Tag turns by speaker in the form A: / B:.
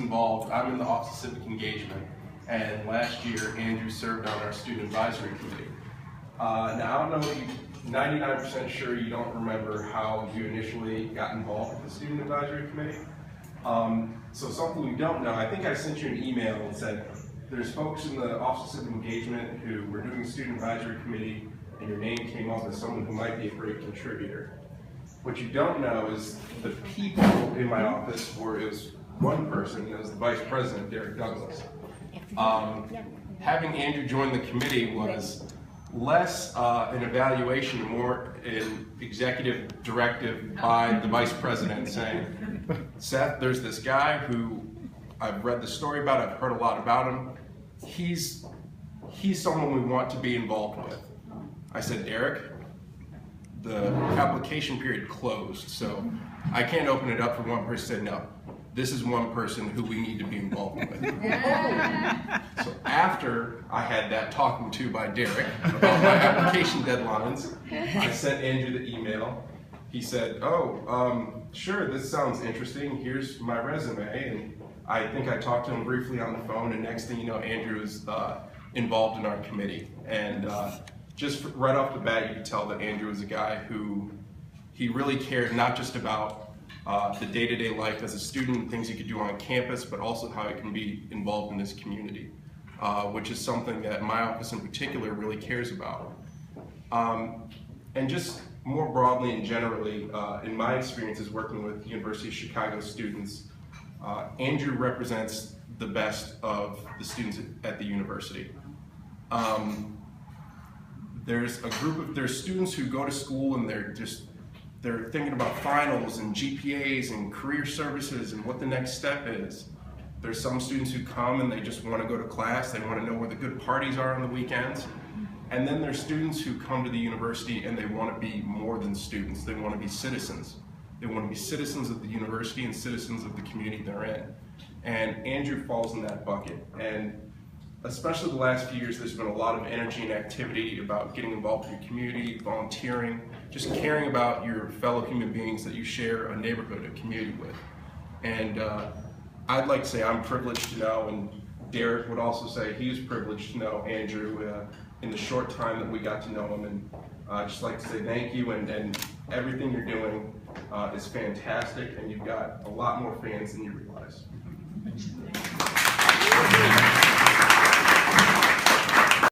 A: involved. I'm in the Office of Civic Engagement, and last year Andrew served on our Student Advisory Committee. Now I don't know, 99% sure you don't remember how you initially got involved with the Student Advisory Committee. So something you don't know, I think I sent you an email and said, there's folks in the Office of Civic Engagement who were doing the Student Advisory Committee, and your name came up as someone who might be a great contributor. What you don't know is the people in my office it was one person, it was the Vice President, Derek Douglas. Having Andrew join the committee was less an evaluation, more an executive directive by the Vice President saying, Seth, there's this guy who I've read the story about, I've heard a lot about him. He's someone we want to be involved with. I said, Derek, the application period closed, so I can't open it up for one person to say, no, this is one person who we need to be involved with. So after I had that talking to by Derek about my application deadlines, I sent Andrew the email. He said, oh, sure, this sounds interesting. Here's my resume. And I think I talked to him briefly on the phone, and next thing you know, Andrew is involved in our committee. And just right off the bat, you could tell that Andrew is a guy who he really cared not just about the day-to-day life as a student, things he could do on campus, but also how he can be involved in this community, which is something that my office in particular really cares about. And just more broadly and generally, in my experiences working with University of Chicago students, Andrew represents the best of the students at the university. There's students who go to school and they're thinking about finals and GPAs and career services and what the next step is. There's some students who come and they just want to go to class, they want to know where the good parties are on the weekends. And then there's students who come to the university and they want to be more than students, they want to be citizens. They want to be citizens of the university and citizens of the community they're in. And Andrew falls in that bucket. And especially the last few years, there's been a lot of energy and activity about getting involved in your community, volunteering, just caring about your fellow human beings that you share a neighborhood, a community with. And I'd like to say I'm privileged to know, and Derek would also say he was privileged to know Andrew in the short time that we got to know him. And I'd just like to say thank you, and everything you're doing is fantastic, and you've got a lot more fans than you realize.